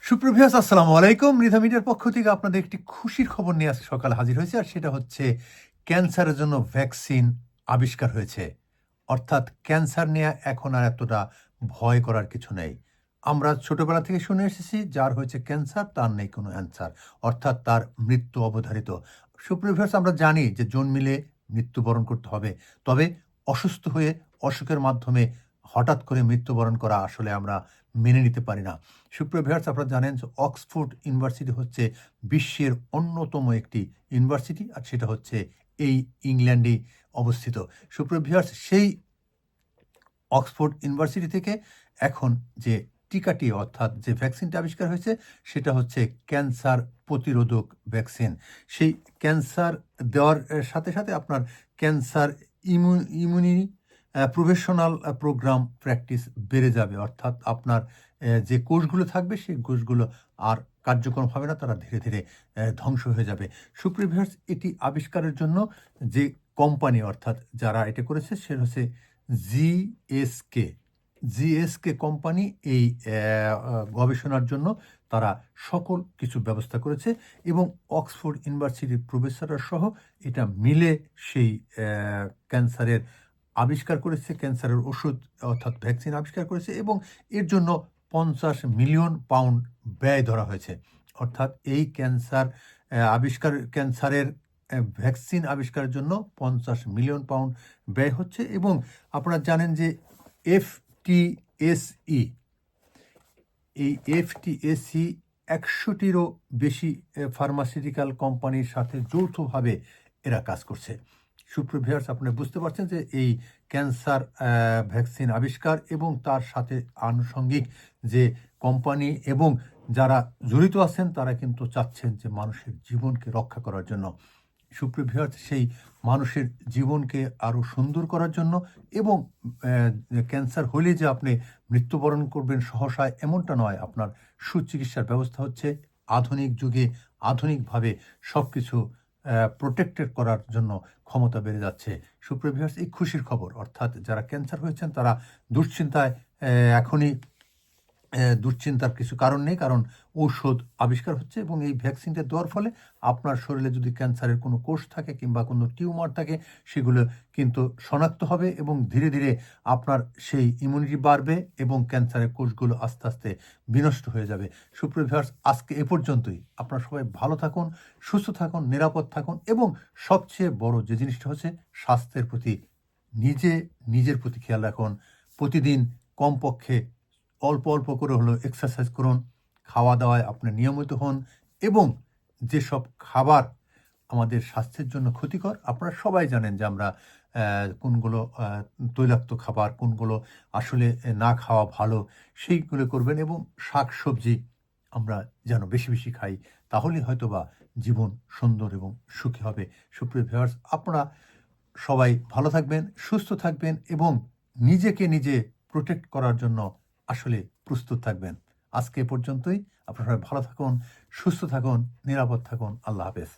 সুপ্রভিয়াস আসসালামু আলাইকুম। মৃধা মিডিয়ার পক্ষ থেকে আপনাদের একটি খুশির খবর নিয়ে আজকে সকালে হাজির হয়েছে, আর সেটা হচ্ছে ক্যান্সারের জন্য ভ্যাকসিন আবিষ্কার হয়েছে। অর্থাৎ ক্যান্সার নিয়ে এখন আর এতটা ভয় করার কিছু নেই। আমরা ছোটবেলা থেকে শুনে এসেছি যার হয়েছে ক্যান্সার তার নেই কোনো অ্যান্সার, অর্থাৎ তার মৃত্যু অবধারিত। সুপ্রভিয়াস আমরা জানি যে জন্মিলে মৃত্যুবরণ করতে হবে, তবে অসুস্থ হয়ে অসুখের মাধ্যমে হঠাৎ করে মৃত্যুবরণ করা আসলে আমরা মেনে নিতে পারি না। সুপ্রিয় ভিউয়ার্স, আপনারা জানেন যে অক্সফোর্ড ইউনিভার্সিটি হচ্ছে বিশ্বের অন্যতম একটি ইউনিভার্সিটি, আর সেটা হচ্ছে এই ইংল্যান্ডে অবস্থিত। সুপ্রিয় ভিউয়ার্স, সেই অক্সফোর্ড ইউনিভার্সিটি থেকে এখন যে টিকাটি অর্থাৎ যে ভ্যাকসিনটা আবিষ্কার হয়েছে সেটা হচ্ছে ক্যান্সার প্রতিরোধক ভ্যাকসিন। সেই ক্যান্সার দেওয়ার সাথে সাথে আপনার ক্যান্সার ইমিউনি প্রফেশনাল প্রোগ্রাম প্র্যাকটিস বেড়ে যাবে, অর্থাৎ আপনার যে কোষগুলো থাকবে সেই কোষগুলো আর কার্যক্রম হবে না, তারা ধীরে ধীরে ধ্বংস হয়ে যাবে। সুপ্রিয় ভিউয়ার্স, এটি আবিষ্কারের জন্য যে কোম্পানি অর্থাৎ যারা এটা করেছে সে হচ্ছে জিএসকে। জিএসকে কোম্পানি এই গবেষণার জন্য তারা সকল কিছু ব্যবস্থা করেছে এবং অক্সফোর্ড ইউনিভার্সিটির প্রফেসররা সহ এটা মিলে সেই ক্যান্সারের আবিষ্কার করেছে, ক্যান্সারের ওষুধ অর্থাৎ ভ্যাকসিন আবিষ্কার করেছে এবং এর জন্য 50 মিলিয়ন পাউন্ড ব্যয় ধরা হয়েছে। অর্থাৎ এই ক্যান্সারের ভ্যাকসিন আবিষ্কারের জন্য 50 মিলিয়ন পাউন্ড ব্যয় হচ্ছে। এবং আপনারা জানেন যে এফটিএসই, এই এফটিএসি 100টিরও বেশি ফার্মাসিউটিক্যাল কোম্পানির সাথে যৌথভাবে এরা কাজ করছে। সুপ্রিয় ভিউয়ার্স, আপনারা বুঝতে পারছেন যে এই ক্যান্সার ভ্যাকসিন আবিষ্কার এবং তার সাথে আনুষঙ্গিক যে কোম্পানি এবং যারা জড়িত আছেন তারা কিন্তু চাচ্ছেন যে মানুষের জীবনকে রক্ষা করার জন্য। সুপ্রিয় ভিউয়ার্স, সেই মানুষের জীবনকে আরও সুন্দর করার জন্য এবং ক্যান্সার হলে যে আপনি মৃত্যুবরণ করবেন সহসায় এমনটা নয়, আপনার সুচিকিৎসার ব্যবস্থা হচ্ছে আধুনিক যুগে আধুনিকভাবে সব কিছু প্রোটেক্টেড করার জন্য ক্ষমতা বেড়ে যাচ্ছে। সুপ্রিয় ভিউয়ার্স, এই খুশির খবর, অর্থাৎ যারা ক্যান্সার হয়েছেন তারা দুশ্চিন্তায় এখনই দুশ্চিন্তার কিছু কারণ নেই, কারণ ঔষধ আবিষ্কার হচ্ছে এবং এই ভ্যাকসিনটা দেওয়ার ফলে আপনার শরীরে যদি ক্যান্সারের কোনো কোষ থাকে কিংবা কোনো টিউমার থাকে সেগুলো কিন্তু শনাক্ত হবে এবং ধীরে ধীরে আপনার সেই ইমিউনিটি বাড়বে এবং ক্যান্সারের কোষগুলো আস্তে আস্তে বিনষ্ট হয়ে যাবে। সুপ্রিয় ভিউয়ার্স, আজকে এ পর্যন্তই। আপনারা সবাই ভালো থাকুন, সুস্থ থাকুন, নিরাপদ থাকুন এবং সবচেয়ে বড় যে জিনিসটা হচ্ছে স্বাস্থ্যের প্রতি নিজের প্রতি খেয়াল রাখুন। প্রতিদিন কমপক্ষে অল্প অল্প করে হলেও এক্সারসাইজ করুন, খাওয়া দাওয়ায় আপনি নিয়মিত হন এবং যেসব খাবার আমাদের স্বাস্থ্যের জন্য ক্ষতিকর আপনারা সবাই জানেন যে আমরা কোনগুলো তৈলাক্ত খাবার, কোনগুলো আসলে না খাওয়া ভালো, সেইগুলো করবেন এবং শাক সবজি আমরা যেন বেশি বেশি খাই, তাহলেই হয়তো বা জীবন সুন্দর এবং সুখী হবে। সুপ্রিয় ভিউয়ার্স, আপনারা সবাই ভালো থাকবেন, সুস্থ থাকবেন এবং নিজে প্রোটেক্ট করার জন্য আসলে প্রস্তুত থাকবেন। আজকে এ পর্যন্তই। আপনারা সবাই ভালো থাকুন, সুস্থ থাকুন, নিরাপদ থাকুন। আল্লাহ হাফেজ।